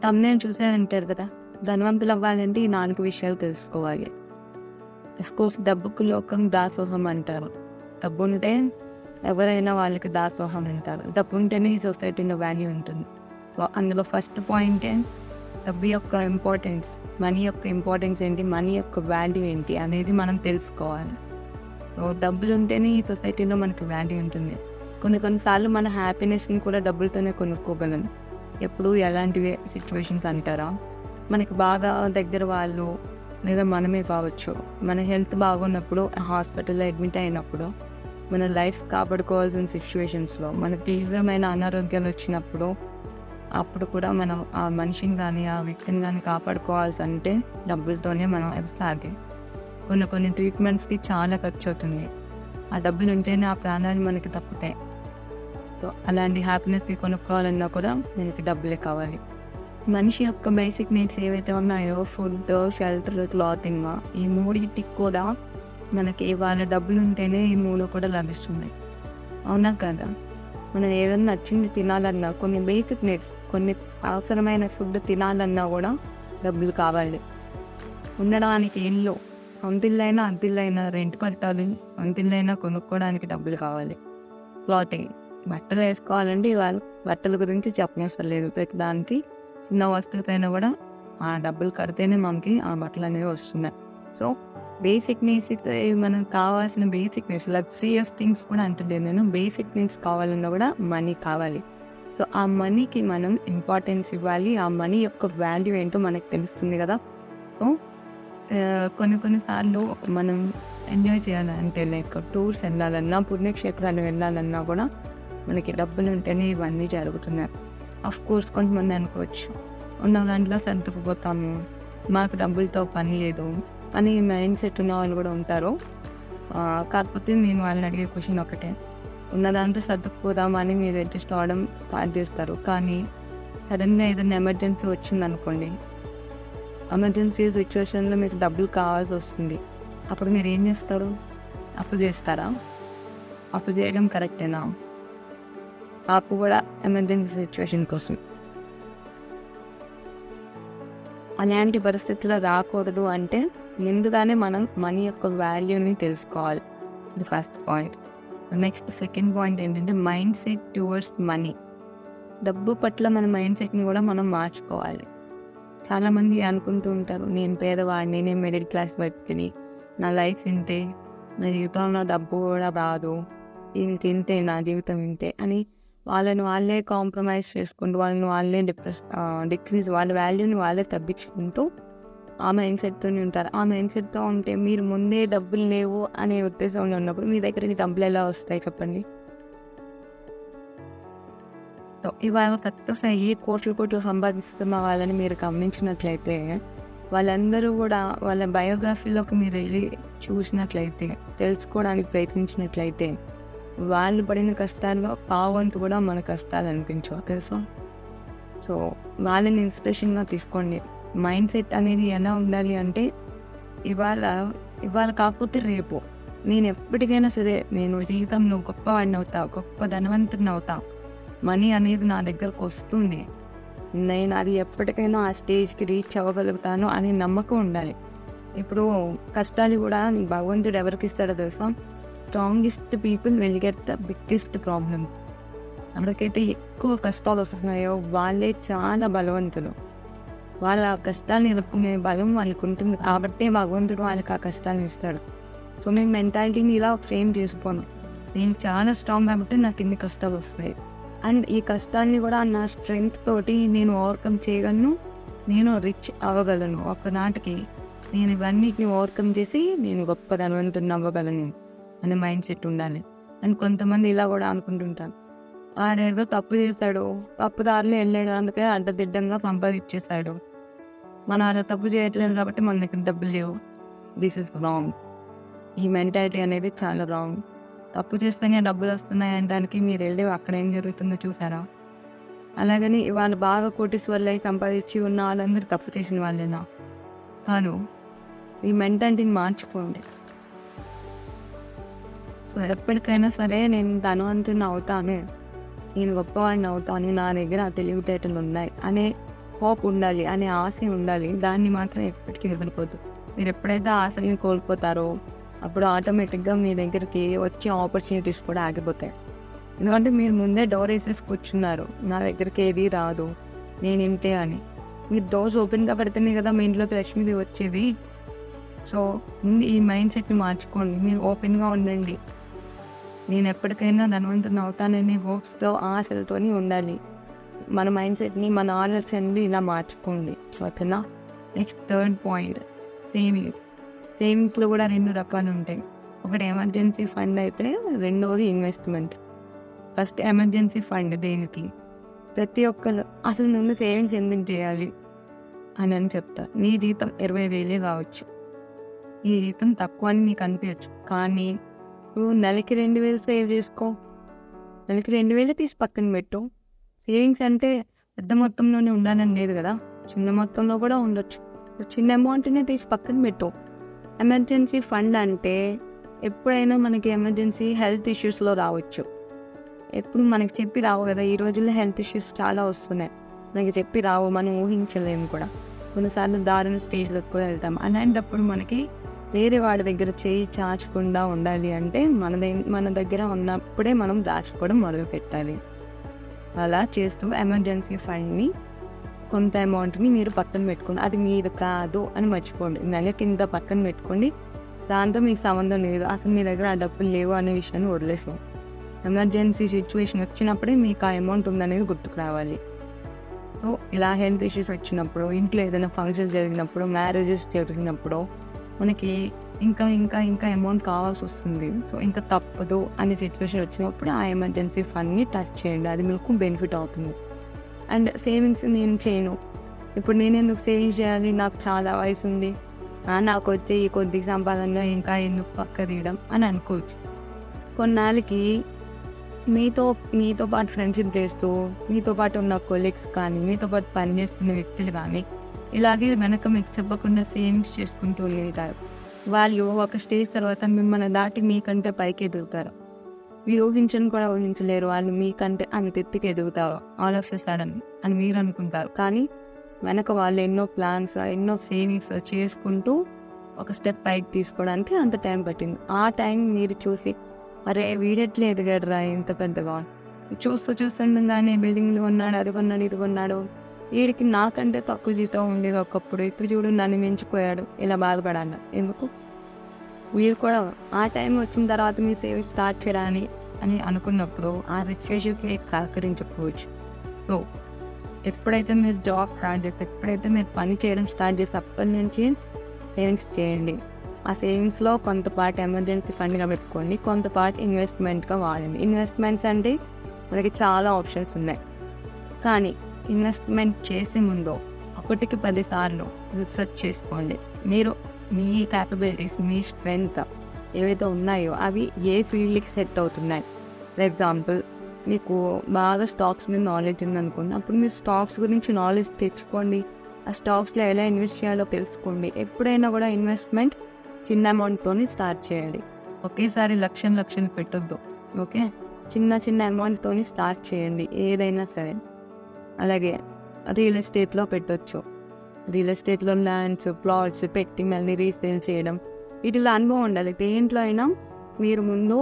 Thumbnail చూసారంటారు కదా, ధనవంతులు అవ్వాలంటే ఈ 4 విషయాలు తెలుసుకోవాలి. కోర్స్ డబ్బుకు లోకం దాసోహం అంటారు. డబ్బు ఉంటే ఎవరైనా వాళ్ళకి దాసోహం అంటారు. డబ్బు ఉంటేనే ఈ సొసైటీలో వాల్యూ ఉంటుంది. సో అందులో ఫస్ట్ పాయింటే డబ్బు యొక్క ఇంపార్టెన్స్, మనీ యొక్క ఇంపార్టెన్స్ ఏంటి, మనీ యొక్క వాల్యూ ఏంటి అనేది మనం తెలుసుకోవాలి. సో డబ్బులు ఉంటేనే ఈ సొసైటీలో మనకి వాల్యూ ఉంటుంది. కొన్నిసార్లు మన హ్యాపీనెస్ని కూడా డబ్బులతోనే కొనుక్కోగలం. ఎప్పుడు ఎలాంటి సిచ్యువేషన్స్ అంటారా, మనకి బాగా దగ్గర వాళ్ళు లేదా మనమే కావచ్చు, మన హెల్త్ బాగున్నప్పుడు హాస్పిటల్లో అడ్మిట్ అయినప్పుడు, మన లైఫ్ కాపాడుకోవాల్సిన సిచ్యువేషన్స్లో, మన తీవ్రమైన అనారోగ్యాలు వచ్చినప్పుడు, అప్పుడు కూడా మనం ఆ మనిషిని కానీ ఆ వ్యక్తిని కానీ కాపాడుకోవాల్సి అంటే డబ్బులతోనే మనం సాధ్యం. కొన్ని ట్రీట్మెంట్స్కి చాలా ఖర్చు అవుతుంది. ఆ డబ్బులు ఉంటేనే ఆ ప్రాణాలు మనకి తప్పుతాయి. సో అలాంటి హ్యాపీనెస్కి కొనుక్కోవాలన్నా కూడా మనకి డబ్బులే కావాలి. మనిషి యొక్క బేసిక్ నీడ్స్ ఏవైతే ఉన్నాయో, ఫుడ్, షెల్టర్, క్లాతింగ్, ఈ మూడింటికి కూడా మనకి వాళ్ళ డబ్బులు ఉంటేనే ఈ 3 కూడా లభిస్తున్నాయి. అవునా కదా? మనం ఏదైనా నచ్చింది తినాలన్నా, కొన్ని బేసిక్ నీడ్స్, కొన్ని అవసరమైన ఫుడ్ తినాలన్నా కూడా డబ్బులు కావాలి. ఉండడానికి ఇల్లు, సొంతిల్లైనా అద్దిల్లైనా రెంట్ కట్టాలి, సొంతిల్లైనా కొనుక్కోవడానికి డబ్బులు కావాలి. క్లాతింగ్, బట్టలు వేసుకోవాలంటే ఇవాళ బట్టల గురించి చెప్పనవసరం లేదు. ప్రతి దానికి చిన్న వస్తువుకైనా కూడా ఆ డబ్బులు కడితేనే మనకి ఆ బట్టలు అనేవి వస్తున్నాయి. సో బేసిక్ నీడ్స్, మనకు కావాల్సిన బేసిక్ నీడ్స్, లగ్జరియస్ థింగ్స్ కూడా అంటలేదు నేను, బేసిక్ నీడ్స్ కావాలన్నా కూడా మనీ కావాలి. సో ఆ మనీకి మనం ఇంపార్టెన్స్ ఇవ్వాలి. ఆ మనీ యొక్క వాల్యూ ఏంటో మనకు తెలుస్తుంది కదా. సో కొన్నిసార్లు మనం ఎంజాయ్ చేయాలంటే, లైక్ టూర్స్ వెళ్ళాలన్నా, పుణ్యక్షేత్రాలు వెళ్ళాలన్నా కూడా మనకి డబ్బులు ఉంటేనే ఇవన్నీ జరుగుతున్నాయి. కోర్స్ కొంతమంది అనుకోవచ్చు, ఉన్న దాంట్లో సర్దుకుపోతాము, మాకు డబ్బులతో పని లేదు అని మైండ్ సెట్ ఉన్న వాళ్ళు కూడా ఉంటారు. కాకపోతే నేను వాళ్ళని అడిగే క్వశ్చన్ ఒకటే, ఉన్నదాంతో సర్దుకుపోదామని మీరు అడ్జస్ట్ అవ్వడం స్టార్ట్ చేస్తారు. కానీ సడన్గా ఏదైనా ఎమర్జెన్సీ వచ్చిందనుకోండి, ఎమర్జెన్సీ సిచ్యువేషన్లో మీకు డబ్బులు కావాల్సి వస్తుంది. అప్పుడు మీరు ఏం చేస్తారు? అప్పు చేస్తారా? అప్పు చేయడం కరెక్టేనా? అప్పు కూడా ఎమర్జెన్సీ సిచ్యువేషన్ కోసం. అలాంటి పరిస్థితుల్లో రాకూడదు అంటే ముందుగానే మనం మనీ యొక్క వాల్యూని తెలుసుకోవాలి. ఇది first point. Next second point ఏంటంటే మైండ్ సెట్ టువర్డ్స్ మనీ. డబ్బు పట్ల మన మైండ్ సెట్ని కూడా మనం మార్చుకోవాలి. చాలామంది అనుకుంటూ ఉంటారు, నేను పేదవాడిని, నేను మిడిల్ క్లాస్ వ్యక్తిని, నా లైఫ్ ఇంతే, నా జీవితంలో డబ్బు కూడా రాదు, ఇంతే, నా జీవితం ఇంతే అని వాళ్ళని వాళ్ళే కాంప్రమైజ్ చేసుకుంటూ, వాళ్ళని వాళ్ళే డిక్రీజ్, వాళ్ళ వాల్యూని వాళ్ళే తగ్గించుకుంటూ ఆ మైండ్ సెట్తో ఉంటారు. ఆ మైండ్ సెట్తో ఉంటే మీరు ముందే డబ్బులు లేవు అనే ఉద్దేశంలో ఉన్నప్పుడు మీ దగ్గరికి డబ్బులు ఎలా వస్తాయి చెప్పండి? సో ఇవాళ సక్సెస్ అయ్యి కోట్లు సంపాదిస్తున్న వాళ్ళని మీరు గమనించినట్లయితే, వాళ్ళందరూ కూడా వాళ్ళ బయోగ్రఫీలోకి మీరు వెళ్ళి చూసినట్లయితే, తెలుసుకోవడానికి ప్రయత్నించినట్లయితే, వాళ్ళు పడిన కష్టాల్లో పావంతు కూడా మన కష్టాలు అనిపించవు తెలుసా. సో వాళ్ళని ఇన్స్పిరేషన్గా తీసుకోండి. మైండ్ సెట్ అనేది ఎలా ఉండాలి అంటే, ఇవాళ కాకపోతే రేపు నేను ఎప్పటికైనా సరే నేను జీవితంలో గొప్పవాడిని అవుతా, గొప్ప ధనవంతుని అవుతా, మనీ అనేది నా దగ్గరకు వస్తుంది, నేను అది ఎప్పటికైనా ఆ స్టేజ్కి రీచ్ అవ్వగలుగుతాను అనే నమ్మకం ఉండాలి. ఇప్పుడు కష్టాలు కూడా భగవంతుడు ఎవరికి ఇస్తాడో తెలుసా? Strongest people will get the biggest problems. ఎవరికైతే ఎక్కువ కష్టాలు వస్తున్నాయో వాళ్ళే చాలా బలవంతులు. వాళ్ళ కష్టాలను ఎదుర్కొనే బలం వాళ్ళకు ఉంటుంది కాబట్టి భగవంతుడు వాళ్ళకి ఆ కష్టాలను ఇస్తాడు. సో నేను మెంటాలిటీని ఇలా ఫ్రేమ్ చేసుకోను, నేను చాలా స్ట్రాంగ్ కాబట్టి నాకు ఇన్ని కష్టాలు వస్తాయి, అండ్ ఈ కష్టాన్ని కూడా నా స్ట్రెంగ్త్ తోటి నేను ఓవర్కమ్ చేయగలను, నేను రిచ్ అవ్వగలను, ఒకనాటికి నేను ఇవన్నిటిని ఓవర్కమ్ చేసి నేను గొప్ప ధనవంతుని అవ్వగలను అనే మైండ్ సెట్ ఉండాలి. అండ్ కొంతమంది ఇలా కూడా అనుకుంటుంటారు, ఆడేదో తప్పు చేశాడు, తప్పు దారిలో వెళ్ళాడు, అందుకే అడ్డదిడ్డంగా సంపాదించేశాడు, మనం అలా తప్పు చేయట్లేదు కాబట్టి మన దగ్గర డబ్బులు లేవు. This is wrong. ఈ మెంటాలిటీ అనేది చాలా రాంగ్. తప్పు చేస్తేనే డబ్బులు వస్తున్నాయి అనడానికి మీరు వెళ్ళి అక్కడ ఏం జరుగుతుందో చూసారా? అలాగని వాళ్ళు బాగా కోటీశ్వర్లై సంపాదించి ఉన్న వాళ్ళందరూ తప్పు చేసిన వాళ్ళేనా? కాదు. ఈ మెంటాలిటీని మార్చుకోండి. సో ఎప్పటికైనా సరే నేను ధనవంతుని అవుతాను, నేను గొప్పవాడిని అవుతాను, నా దగ్గర ఆ తెలివితేటలు ఉన్నాయి అనే హోప్ ఉండాలి, అనే ఆశ ఉండాలి. దాన్ని మాత్రం ఎప్పటికీ వదులుకోవద్దు. మీరు ఎప్పుడైతే ఆశని కోల్పోతారో అప్పుడు ఆటోమేటిక్గా మీ దగ్గరికి వచ్చే ఆపర్చునిటీస్ కూడా ఆగిపోతాయి. ఎందుకంటే మీరు ముందే డోర్ వేసేసి కూర్చున్నారు, నా దగ్గరికి ఏది రాదు, నేను ఇంతే అని. మీరు డోర్స్ ఓపెన్గా పెడితేనే కదా మీ ఇంట్లోకి లక్ష్మీదేవి వచ్చేది. సో ముందు ఈ మైండ్ సెట్ని మార్చుకోండి, మీరు ఓపెన్గా ఉండండి. నేను ఎప్పటికైనా ధనవంతుని అవుతాననే హోప్స్తో, ఆశలతోని ఉండాలి. మన మైండ్ సెట్ని, మన ఆలోచనని ఇలా మార్చుకోండి, ఓకేనా. Next third point, savings. సేవింగ్స్లో కూడా 2 రకాలు ఉంటాయి. ఒకటి ఎమర్జెన్సీ ఫండ్ అయితే, రెండవది ఇన్వెస్ట్మెంట్. ఫస్ట్ ఎమర్జెన్సీ ఫండ్ దేనికి? ప్రతి ఒక్కరు అసలు ముందు సేవింగ్స్ ఎందుకు చేయాలి అని చెప్తారు. నీ జీతం 20,000 కావచ్చు, ఈ జీతం తక్కువ అని నీకు అనిపించచ్చు, కానీ నువ్వు నెలకి 2,000 సేవ్ చేసుకో. నెలకి 2,000 తీసి పక్కన పెట్టు. సేవింగ్స్ అంటే పెద్ద మొత్తంలోనే ఉండాలని లేదు కదా, చిన్న మొత్తంలో కూడా ఉండొచ్చు. చిన్న అమౌంట్నే తీసి పక్కన పెట్టు. ఎమర్జెన్సీ ఫండ్ అంటే ఎప్పుడైనా మనకి ఎమర్జెన్సీ హెల్త్ ఇష్యూస్లో రావచ్చు. ఎప్పుడు మనకి చెప్పి రావు కదా, ఈ రోజుల్లో హెల్త్ ఇష్యూస్ చాలా వస్తున్నాయి, మనకి చెప్పి రావు, మనం ఊహించలేము కూడా. కొన్నిసార్లు దారుణ స్టేజ్లకు కూడా వెళ్తాం. అలాంటప్పుడు మనకి వేరే వాడి దగ్గర చేయి చాచకుండా ఉండాలి అంటే మన దగ్గర ఉన్నప్పుడే మనం దాచుకోవడం మొదలు పెట్టాలి. అలా చేస్తూ ఎమర్జెన్సీ ఫండ్ని, కొంత అమౌంట్ని మీరు పక్కన పెట్టుకోండి. అది మీరు కాదు అని మర్చిపోండి. నెల కింద పక్కన పెట్టుకోండి, దాంతో మీకు సంబంధం లేదు, అసలు మీ దగ్గర ఆ డబ్బులు లేవు అనే విషయాన్ని వదిలేసాం. ఎమర్జెన్సీ సిచ్యువేషన్ వచ్చినప్పుడే మీకు ఆ అమౌంట్ ఉందనేది గుర్తుకు రావాలి. సో ఇలా హెల్త్ ఇష్యూస్ వచ్చినప్పుడు, ఇంట్లో ఏదైనా ఫంక్షన్స్ జరిగినప్పుడు, మ్యారేజెస్ జరిగినప్పుడు మనకి ఇంకా ఇంకా ఇంకా అమౌంట్ కావాల్సి వస్తుంది. సో ఇంకా తప్పదు అనే సిచ్యువేషన్ వచ్చినప్పుడు ఆ ఎమర్జెన్సీ ఫండ్ని టచ్ చేయండి, అది మీకు బెనిఫిట్ అవుతుంది. అండ్ సేవింగ్స్ నేను చేయను, ఇప్పుడు నేను ఎందుకు సేవింగ్స్ చేయాలి, నాకు చాలా వయసు ఉంది, నాకు వచ్చే ఈ కొద్ది సంపాదనలో ఇంకా ఎందుకు పక్క తీయడం అని అనుకోవచ్చు. కొన్నాళ్ళకి మీతో పాటు ఫ్రెండ్షిప్ చేస్తూ, మీతో పాటు ఉన్న కొలీగ్స్ కానీ, మీతో పాటు పనిచేస్తున్న వ్యక్తులు కానీ ఇలాగే వెనక మీకు చెప్పకుండా సేవింగ్స్ చేసుకుంటూ ఉంటారు. వాళ్ళు ఒక స్టేజ్ తర్వాత మిమ్మల్ని దాటి మీకంటే పైకి ఎదుగుతారు. మీరు ఊహించని కూడా ఊహించలేరు, వాళ్ళు మీకంటే అంత ఎత్తుకి ఎదుగుతారు ఆల్ ఆఫ్ ఎ సడన్ అని మీరు అనుకుంటారు. కానీ వెనక వాళ్ళు ఎన్నో ప్లాన్స్, ఎన్నో సేవింగ్స్ చేసుకుంటూ ఒక స్టెప్ పైకి తీసుకోవడానికి అంత టైం పట్టింది. ఆ టైం మీరు చూసి, అరే వీడెట్లే ఎదిగాడురా ఇంత పెద్దగా, చూస్తుండగానే బిల్డింగ్లు కొన్నాడు, అది కొన్నాడు, ఇది కొన్నాడు, వీడికి నాకంటే తక్కువ జీతం ఉండేది ఒకప్పుడు, ఇప్పుడు చూడు నన్ను మించిపోయాడు, ఇలా బాధపడాలి ఎందుకు? మీరు కూడా ఆ టైం వచ్చిన తర్వాత మీరు సేవింగ్ స్టార్ట్ చేయాలని అని అనుకున్నప్పుడు ఆ సిచ్యువేషన్కి సహకరించకపోవచ్చు. సో ఎప్పుడైతే మీరు జాబ్ స్టార్ట్ చేస్తే, ఎప్పుడైతే మీరు పని చేయడం స్టార్ట్ చేస్తే అప్పటి నుంచి సేవింగ్స్ చేయండి. ఆ సేవింగ్స్లో కొంత పార్ట్ ఎమర్జెన్సీ ఫండ్గా పెట్టుకోండి, కొంత పార్ట్ ఇన్వెస్ట్మెంట్గా వాడండి. ఇన్వెస్ట్మెంట్స్ అంటే మనకి చాలా ఆప్షన్స్ ఉన్నాయి, కానీ ఇన్వెస్ట్మెంట్ చేసే ముందు 1కి 10 సార్లు రీసెర్చ్ చేసుకోండి. మీరు మీ క్యాపబిలిటీస్, మీ స్ట్రెంగ్త్ ఏవైతే ఉన్నాయో అవి ఏ ఫీల్డ్కి సెట్ అవుతున్నాయి. ఫర్ ఎగ్జాంపుల్, మీకు బాగా స్టాక్స్ మీద నాలెడ్జ్ ఉందనుకోండి, అప్పుడు మీరు స్టాక్స్ గురించి నాలెడ్జ్ తెచ్చుకోండి, ఆ స్టాక్స్లో ఎలా ఇన్వెస్ట్ చేయాలో తెలుసుకోండి. ఎప్పుడైనా కూడా ఇన్వెస్ట్మెంట్ చిన్న అమౌంట్తో స్టార్ట్ చేయాలి, ఒకేసారి లక్షలు పెట్టొద్దు. ఓకే, చిన్న అమౌంట్తో స్టార్ట్ చేయండి ఏదైనా సరే. అలాగే రియల్ ఎస్టేట్లో పెట్టవచ్చు. రియల్ ఎస్టేట్లో ల్యాండ్స్, ప్లాట్స్ పెట్టి మళ్ళీ రీసేల్ చేయడం, వీటిలో అనుభవం ఉండాలి. దేంట్లో అయినా మీరు ముందు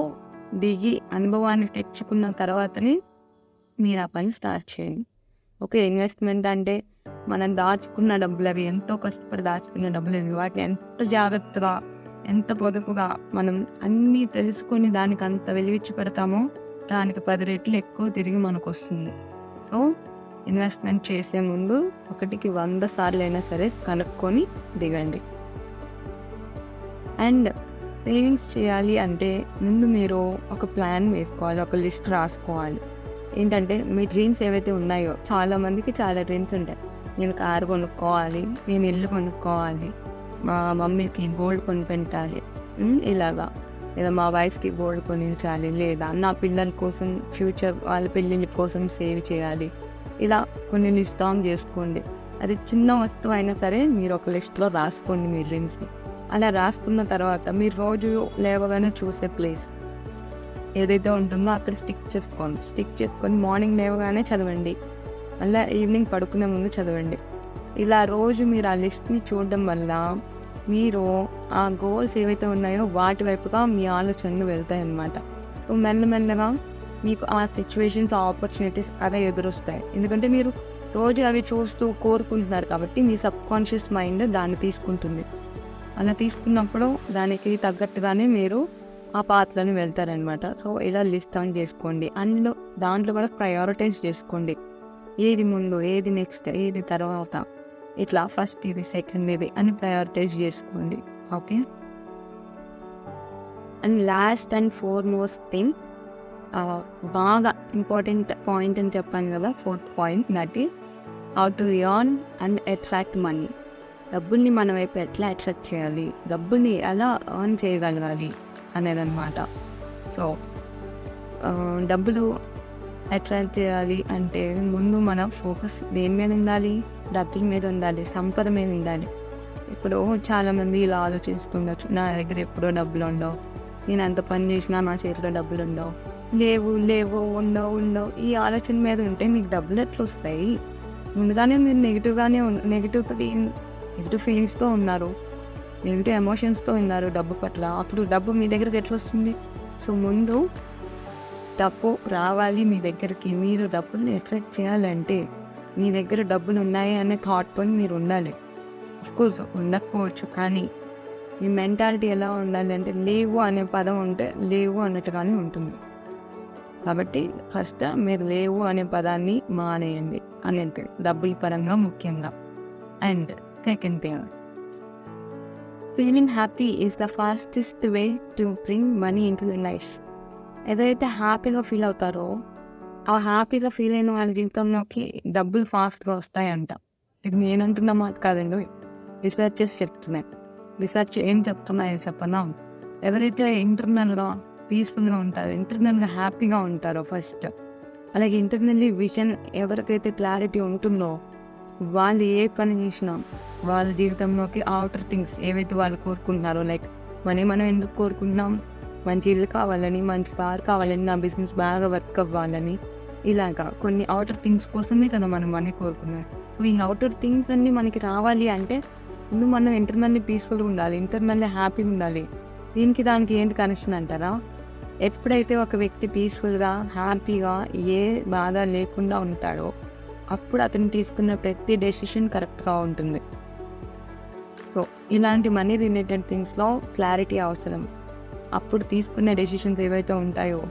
దిగి అనుభవాన్ని తెచ్చుకున్న తర్వాతనే మీరు ఆ పని స్టార్ట్ చేయండి. ఓకే, ఇన్వెస్ట్మెంట్ అంటే మనం దాచుకున్న డబ్బులు, అవి ఎంతో కష్టపడి దాచుకున్న డబ్బులు, అవి వాటిని ఎంత జాగ్రత్తగా, ఎంత పొదుపుగా మనం అన్నీ తెలుసుకొని దానికి అంత వెలివిచ్చి పెడతామో దానికి 10 రెట్లు ఎక్కువ తిరిగి మనకు వస్తుంది. సో ఇన్వెస్ట్మెంట్ చేసే ముందు 1కి 100 సార్లు అయినా సరే కనుక్కొని దిగండి. అండ్ సేవింగ్స్ చేయాలి అంటే ముందు మీరు ఒక ప్లాన్ వేసుకోవాలి, ఒక లిస్ట్ రాసుకోవాలి. ఏంటంటే మీ డ్రీమ్స్ ఏవైతే ఉన్నాయో, చాలామందికి చాలా డ్రీమ్స్ ఉంటాయి. నేను కారు కొనుక్కోవాలి, నేను ఇల్లు కొనుక్కోవాలి, మా మమ్మీకి గోల్డ్ కొనిపెట్టాలి, ఇలాగా, లేదా మా వైఫ్కి గోల్డ్ కొనించాలి, లేదా నా పిల్లల కోసం ఫ్యూచర్ వాళ్ళ పెళ్ళిళ్ళ కోసం సేవ్ చేయాలి. ఇలా కొన్ని లిస్ట్ డౌన్ చేసుకోండి. అది చిన్న వస్తువు అయినా సరే మీరు ఒక లిస్ట్లో రాసుకోండి మీ డ్రీమ్స్ని. అలా రాసుకున్న తర్వాత మీరు రోజు లేవగానే చూసే ప్లేస్ ఏదైతే ఉంటుందో అక్కడ స్టిక్ చేసుకొని మార్నింగ్ లేవగానే చదవండి, మళ్ళీ ఈవినింగ్ పడుకునే ముందు చదవండి. ఇలా రోజు మీరు ఆ లిస్ట్ని చూడడం వల్ల మీరు ఆ గోల్స్ ఏవైతే ఉన్నాయో వాటి వైపుగా మీ ఆలోచనలు వెళ్తాయి అన్నమాట. సో మెల్లమెల్లగా మీకు ఆ సిచ్యువేషన్స్, ఆ ఆపర్చునిటీస్ అవే ఎదురొస్తాయి. ఎందుకంటే మీరు రోజు అవి చూస్తూ కోరుకుంటున్నారు కాబట్టి మీ సబ్కాన్షియస్ మైండ్ దాన్ని తీసుకుంటుంది. అలా తీసుకున్నప్పుడు దానికి తగ్గట్టుగానే మీరు ఆ పాత్రని వెళ్తారనమాట. సో ఇలా లిస్ట్ ఆన్ చేసుకోండి. దాంట్లో కూడా ప్రయారిటైజ్ చేసుకోండి. ఏది ముందు, ఏది నెక్స్ట్, ఏది తర్వాత, ఇట్లా ఫస్ట్ ఇది, సెకండ్ ఇది అని ప్రయారిటైజ్ చేసుకోండి. Okay. And last and foremost thing, బాగా ఇంపార్టెంట్ పాయింట్ అని చెప్పాను కదా, 4th point, that is how to earn and attract money. డబ్బుల్ని మన వైపు ఎట్లా అట్రాక్ట్ చేయాలి, డబ్బుల్ని ఎలా ఎర్న్ చేయగలగాలి అనేది అనమాట. సో డబ్బులు అట్రాక్ట్ చేయాలి అంటే ముందు మన ఫోకస్ దేని మీద ఉండాలి? డబ్బుల మీద ఉండాలి, సంపద మీద ఉండాలి. ఇప్పుడు చాలామంది ఇలా ఆలోచిస్తుండొచ్చు, నా దగ్గర ఎప్పుడో డబ్బులు ఉండవు, నేను ఎంత పని చేసినా నా చేతిలో డబ్బులు ఉండవు, లేవు ఉండవు. ఈ ఆలోచన మీద ఉంటే మీకు డబ్బులు ఎట్లా వస్తాయి? ముందుగానే మీరు నెగిటివ్ ఫీలింగ్స్తో ఉన్నారు, నెగిటివ్ ఎమోషన్స్తో ఉన్నారు డబ్బు పట్ల. అప్పుడు డబ్బు మీ దగ్గరికి ఎట్లా వస్తుంది? సో ముందు డబ్బు రావాలి మీ దగ్గరికి. మీరు డబ్బుల్ని అట్రాక్ట్ చేయాలంటే మీ దగ్గర డబ్బులు ఉన్నాయి అనే థాట్తో మీరు ఉండాలి. అఫ్కోర్స్ ఉండకపోవచ్చు, కానీ మీ మెంటాలిటీ ఎలా ఉండాలి అంటే లేవు అనే పదం ఉంటే లేవు అన్నట్టుగానే ఉంటుంది. కాబట్టి ఫస్ట్ మీరు లేవు అనే పదాన్ని మానేయండి అనేది డబ్బుల పరంగా ముఖ్యంగా. And second thing, feeling happy is the fastest way to bring money in to the life. ఏదైతే హ్యాపీగా ఫీల్ అవుతారో ఆ హ్యాపీగా ఫీల్ అయిన వాళ్ళ జీవితంలోకి డబ్బులు ఫాస్ట్గా వస్తాయంట. ఇది నేనంటున్న మాట కాదండి, రీసెర్చెస్ చెప్తున్నాయి. రీసెర్చ్ ఏం చెప్తున్నాయో చెప్పనా? ఎవరైతే ఇంటర్నల్గా పీస్ఫుల్గా ఉంటారో, ఇంటర్నల్గా హ్యాపీగా ఉంటారో ఫస్ట్, అలాగే ఇంటర్నల్లీ విజన్ ఎవరికైతే క్లారిటీ ఉంటుందో వాళ్ళు ఏ పని చేసినా వాళ్ళ జీవితంలోకి అవుటర్ థింగ్స్ ఏవైతే వాళ్ళు కోరుకుంటున్నారో, లైక్ మనం ఎందుకు కోరుకుంటున్నాం? మంచి ఇల్లు కావాలని, మంచి కార్ కావాలని, నా బిజినెస్ బాగా వర్క్ అవ్వాలని, ఇలాగా కొన్ని అవుటర్ థింగ్స్ కోసమే కదా మనం మనీ కోరుకున్నాం. సో ఈ అవుటర్ థింగ్స్ అన్నీ మనకి రావాలి అంటే ముందు మనం ఇంటర్నల్లీ పీస్ఫుల్గా ఉండాలి, ఇంటర్నల్లీ హ్యాపీగా ఉండాలి. దానికి ఏంటి కనెక్షన్ అంటారా? ఎప్పుడైతే ఒక వ్యక్తి పీస్ఫుల్గా, హ్యాపీగా, ఏ బాధ లేకుండా ఉంటాడో అప్పుడు అతను తీసుకున్న ప్రతి డెసిషన్ కరెక్ట్గా ఉంటుంది. సో ఇలాంటి మనీ రిలేటెడ్ థింగ్స్లో క్లారిటీ అవసరం. అప్పుడు తీసుకునే డెసిషన్స్ ఏవైతే ఉంటాయో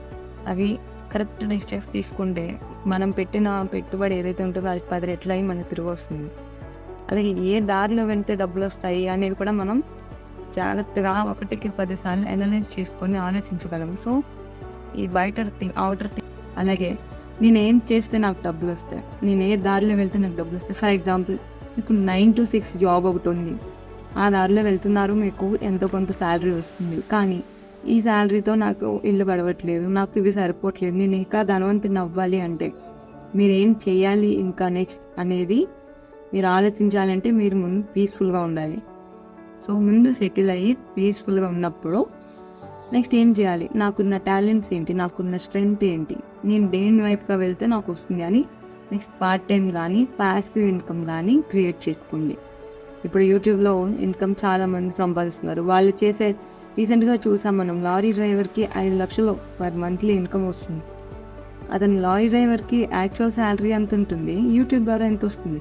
అవి కరెక్ట్ డెసిషన్స్ తీసుకుంటే మనం పెట్టిన పెట్టుబడి ఏదైతే ఉంటుందో అది 10 రెట్లు అయి మనకు తిరిగి వస్తుంది. అలాగే ఏ దారిలో వెళ్తే డబ్బులు వస్తాయి అనేది కూడా మనం జాగ్రత్తగా 1కి 10 సార్లు అనలైజ్ చేసుకొని ఆలోచించగలం. సో ఈ అవుటర్ థింగ్, అలాగే నేను ఏం చేస్తే నాకు డబ్బులు వస్తాయి, నేను ఏ దారిలో వెళ్తే నాకు డబ్బులు వస్తాయి. ఫర్ ఎగ్జాంపుల్, మీకు 9 to 6 జాబ్ ఒకటి ఉంది, ఆ దారిలో వెళ్తున్నారు, మీకు ఎంతో కొంత శాలరీ వస్తుంది. కానీ ఈ శాలరీతో నాకు ఇల్లు గడవట్లేదు, నాకు ఇవి సరిపోవట్లేదు, నేను ఇంకా ధనవంతుని అవ్వాలి అంటే మీరు ఏం చేయాలి ఇంకా నెక్స్ట్ అనేది మీరు ఆలోచించాలంటే మీరు ముందు పీస్ఫుల్గా ఉండాలి. సో ముందు సెటిల్ అయ్యి పీస్ఫుల్గా ఉన్నప్పుడు నెక్స్ట్ ఏం చేయాలి, నాకున్న టాలెంట్స్ ఏంటి, నాకున్న స్ట్రెంగ్త్ ఏంటి, నేను దేని వైపుగా వెళ్తే నాకు వస్తుంది అని నెక్స్ట్ పార్ట్ టైం కానీ ప్యాసివ్ ఇన్కమ్ కానీ క్రియేట్ చేసుకోండి. ఇప్పుడు యూట్యూబ్లో ఇన్కమ్ చాలామంది సంపాదిస్తున్నారు. వాళ్ళు చేసే, రీసెంట్గా చూసాం మనం, లారీ డ్రైవర్కి 5 లక్షలు పర్ మంత్లీ ఇన్కమ్ వస్తుంది. అతను లారీ డ్రైవర్కి యాక్చువల్ శాలరీ ఎంత ఉంటుంది, యూట్యూబ్ ద్వారా ఎంత వస్తుంది,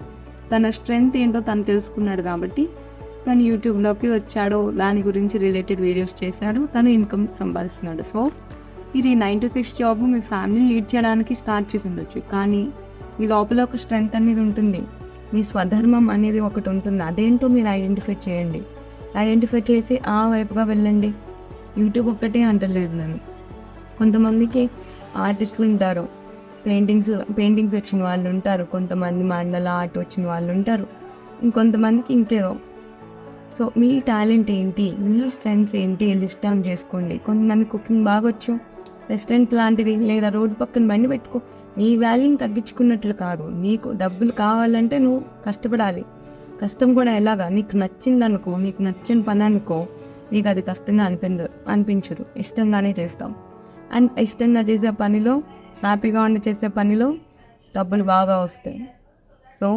తన స్ట్రెంగ్త్ ఏంటో తను తెలుసుకున్నాడు కాబట్టి తను యూట్యూబ్లోకి వచ్చాడు, దాని గురించి రిలేటెడ్ వీడియోస్ చేశాడు, తను ఇన్కమ్ సంపాదిస్తున్నాడు. సో ఇది 9 to 6 job me family lead చేయడానికి స్టార్ట్ చేసి ఉండొచ్చు, కానీ మీ లోపల ఒక స్ట్రెంగ్త్ అనేది ఉంటుంది, మీ స్వధర్మం అనేది ఒకటి ఉంటుంది. అదేంటో మీరు ఐడెంటిఫై చేయండి. ఐడెంటిఫై చేసి ఆ వైపుగా వెళ్ళండి. యూట్యూబ్ ఒక్కటే అంటలేదు నేను. కొంతమందికి ఆర్టిస్టులు ఉంటారు, పెయింటింగ్స్ వచ్చిన వాళ్ళు ఉంటారు, కొంతమంది మండల ఆర్ట్ వచ్చిన వాళ్ళు ఉంటారు, ఇంకొంతమందికి ఇంకేదో. సో మీ టాలెంట్ ఏంటి, మీ స్ట్రెంగ్స్ ఏంటి లిస్ట్ డౌన్ చేసుకోండి. కొంతమంది కుకింగ్ బాగొచ్చు, రెస్టారెంట్ లాంటిది లేదా రోడ్డు పక్కన బండి పెట్టుకో. నీ వాల్యూని తగ్గించుకున్నట్లు కాదు, నీకు డబ్బులు కావాలంటే నువ్వు కష్టపడాలి. కష్టం కూడా ఎలాగా, నీకు నచ్చింది అనుకో, నీకు నచ్చిన పని అనుకో, నీకు అది కష్టంగా అనిపించదు, ఇష్టంగానే చేస్తాం. అండ్ ఇష్టంగా చేసే పనిలో, హ్యాపీగా ఉండి చేసే పనిలో డబ్బులు బాగా వస్తాయి. So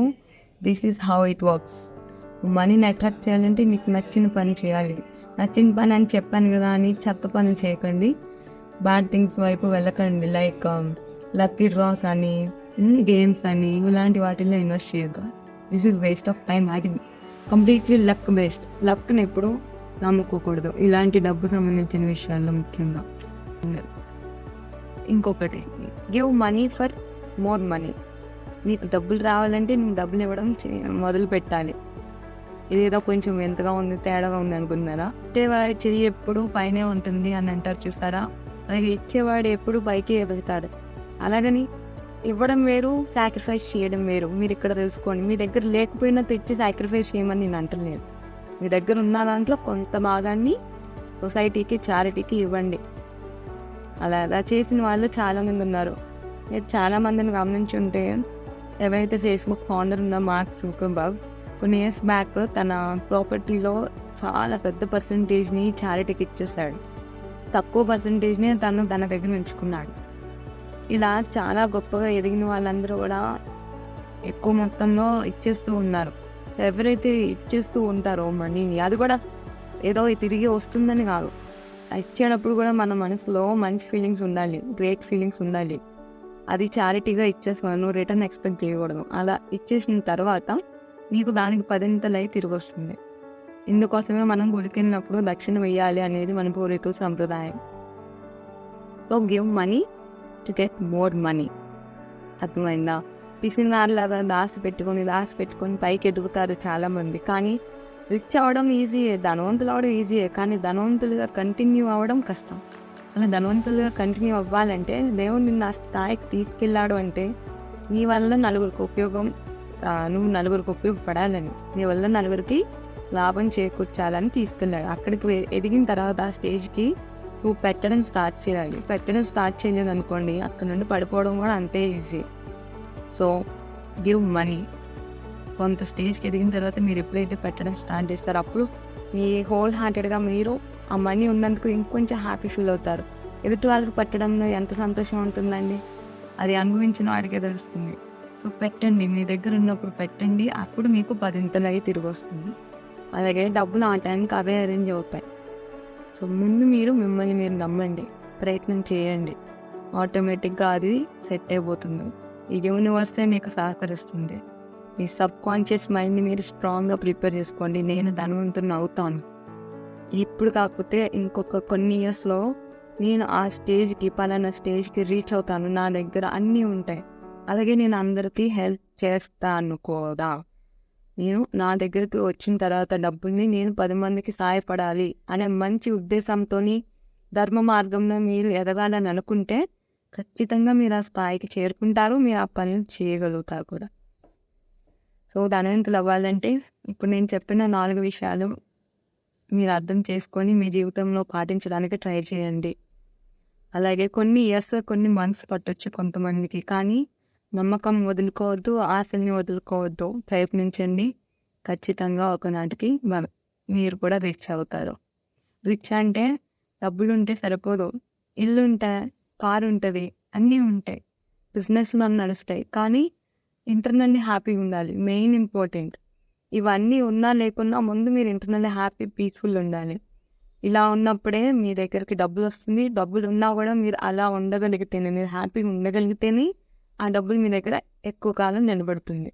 this is how it works. మనీని అట్రాక్ట్ చేయాలంటే మీకు నచ్చిన పని చేయాలి. నచ్చిన పని అని చెప్పాను కదా అని చెత్త పనులు చేయకండి, బ్యాడ్ థింగ్స్ వైపు వెళ్ళకండి. లైక్ లక్కీ డ్రాస్ అని, గేమ్స్ అని, ఇలాంటి వాటిల్లో ఇన్వెస్ట్ చేయొద్దు. This is waste of time. అది కంప్లీట్లీ లక్ బేస్డ్. లక్ని ఎప్పుడు నమ్ముకోకూడదు ఇలాంటి డబ్బు సంబంధించిన విషయాల్లో ముఖ్యంగా. ఇంకొకటి, give money for more money. నీకు డబ్బులు రావాలంటే నువ్వు డబ్బులు ఇవ్వడం మొదలు పెట్టాలి. ఇదేదో కొంచెం ఎంతగా ఉంది, తేడాగా ఉంది అనుకున్నారా? ఇచ్చేవాడి చెయ్యి ఎప్పుడు పైనే ఉంటుంది అని అంటారు చూస్తారా? అలాగే ఇచ్చేవాడు ఎప్పుడు పైకి ఎదుగుతాడు. అలాగని ఇవ్వడం వేరు, సాక్రిఫైస్ చేయడం వేరు. మీరు ఇక్కడ తెలుసుకోండి. మీ దగ్గర లేకపోయినా తెచ్చి సాక్రిఫైస్ చేయమని నేను అంటలేదు. మీ దగ్గర ఉన్న దాంట్లో కొంత భాగాన్ని సొసైటీకి, చారిటీకి ఇవ్వండి. అలా చేసిన వాళ్ళు చాలామంది ఉన్నారు. మీరు చాలామందిని గమనించి ఉంటే, ఎవరైతే ఫేస్బుక్ ఫౌండర్ ఉన్న మార్క్ జుకర్బర్గ్ కొన్ని ఇయర్స్ బ్యాక్ తన ప్రాపర్టీలో చాలా పెద్ద పర్సంటేజ్ని చారిటీకి ఇచ్చేసాడు. తక్కువ పర్సంటేజ్ని తన దగ్గర ఉంచుకున్నాడు. ఇలా చాలా గొప్పగా ఎదిగిన వాళ్ళందరూ కూడా ఎక్కువ మొత్తంలో ఇచ్చేస్తూ ఉన్నారు. ఎవరైతే ఇచ్చేస్తూ ఉంటారో మనీని, అది కూడా ఏదో తిరిగి వస్తుందని కాదు, ఇచ్చేటప్పుడు కూడా మన మనసులో మంచి ఫీలింగ్స్ ఉండాలి, గ్రేట్ ఫీలింగ్స్ ఉండాలి. అది చారిటీగా ఇచ్చేసాను, రిటర్న్ ఎక్స్పెక్ట్ చేయకూడదు. అలా ఇచ్చేసిన తర్వాత నీకు దానికి 10 తిరిగి వస్తుంది. ఇందుకోసమే మనం గుడికి వెళ్ళినప్పుడు దక్షిణ వేయాలి అనేది మన పూర్వీకుల సంప్రదాయం. So give money to get more money. అర్థమైందా? పిసినారులాగా దాసి పెట్టుకొని పైకి ఎదుగుతారు చాలామంది. కానీ రిచ్ అవ్వడం ఈజీయే, ధనవంతులు అవ్వడం ఈజీయే, కానీ ధనవంతులుగా కంటిన్యూ అవ్వడం కష్టం. అలా ధనవంతులుగా కంటిన్యూ అవ్వాలంటే, దేవుడు నిన్ను ఆ స్థాయికి తీసుకెళ్ళాడు అంటే నీ వల్ల నలుగురికి ఉపయోగం, నువ్వు నలుగురికి ఉపయోగపడాలని, నీ వల్ల నలుగురికి లాభం చేకూర్చాలని తీసుకెళ్ళాడు. అక్కడికి ఎదిగిన తర్వాత ఆ స్టేజ్కి నువ్వు పెట్టడం స్టార్ట్ చేయాలి. పెట్టడం స్టార్ట్ చేయలేదు అనుకోండి, అక్కడ నుండి పడిపోవడం కూడా అంతే ఈజీ. So give money. కొంత స్టేజ్కి ఎదిగిన తర్వాత మీరు ఎప్పుడైతే పెట్టడం స్టార్ట్ చేస్తారో అప్పుడు మీ హోల్ హార్టెడ్గా మీరు ఆ మనీ ఉన్నందుకు ఇంకొంచెం హ్యాపీ ఫీల్ అవుతారు. ఎదుటి వాళ్ళకి పెట్టడంలో ఎంత సంతోషం ఉంటుందండి, అది అనుభవించిన వాడికే తెలుస్తుంది. సో పెట్టండి, మీ దగ్గర ఉన్నప్పుడు పెట్టండి, అప్పుడు మీకు 10 తిరిగి వస్తుంది. అలాగే డబ్బులు ఆ టైంకి అవే అరేంజ్ అవుతాయి. సో ముందు మీరు మిమ్మల్ని మీరు నమ్మండి, ప్రయత్నం చేయండి, ఆటోమేటిక్గా అది సెట్ అయిపోతుంది. ఈ యూనివర్సే మీకు సహకరిస్తుంది. మీ సబ్ కాన్షియస్ మైండ్ని మీరు స్ట్రాంగ్గా ప్రిపేర్ చేసుకోండి. నేను ధనవంతుని అవుతాను, ఇప్పుడు కాకపోతే ఇంకొక కొన్ని ఇయర్స్లో నేను ఆ స్టేజ్కి, పలానా స్టేజ్కి రీచ్ అవుతాను, నా దగ్గర అన్నీ ఉంటాయి, అలాగే నేను అందరికీ హెల్ప్ చేస్తాను కూడా. నేను నా దగ్గరికి వచ్చిన తర్వాత డబ్బుల్ని నేను 10 మందికి సహాయపడాలి అనే మంచి ఉద్దేశంతో ధర్మ మార్గంలో మీరు ఎదగాలని అనుకుంటే ఖచ్చితంగా మీరు ఆ స్థాయికి చేరుకుంటారు, మీరు ఆ పనులు చేయగలుగుతారు కూడా. సో ధనవంతులు అవ్వాలంటే ఇప్పుడు నేను చెప్పిన 4 విషయాలు మీరు అర్థం చేసుకొని మీ జీవితంలో పాటించడానికి ట్రై చేయండి. అలాగే కొన్ని ఇయర్స్, కొన్ని మంత్స్ పట్టొచ్చు కొంతమందికి, కానీ నమ్మకం వదులుకోవద్దు, ఆశల్ని వదులుకోవద్దు, ప్రయత్నించండి. ఖచ్చితంగా ఒకనాటికి మీరు కూడా రిచ్ అవుతారు. రిచ్ అంటే డబ్బులు ఉంటే సరిపోదు, ఇల్లు ఉంటే, కారు ఉంటుంది, అన్నీ ఉంటాయి, బిజినెస్లు నడుస్తాయి, కానీ ఇంటర్నల్లీ హ్యాపీగా ఉండాలి, మెయిన్ ఇంపార్టెంట్. ఇవన్నీ ఉన్నా లేకున్నా ముందు మీరు ఇంటర్నల్లీ హ్యాపీ, పీస్ఫుల్ ఉండాలి. ఇలా ఉన్నప్పుడే మీ దగ్గరికి డబ్బులు వస్తుంది. డబ్బులు ఉన్నా కూడా మీరు అలా ఉండగలిగితేనే, మీరు హ్యాపీగా ఉండగలిగితేనే ఆ డబ్బులు మీ దగ్గర ఎక్కువ కాలం నిలబడుతుంది.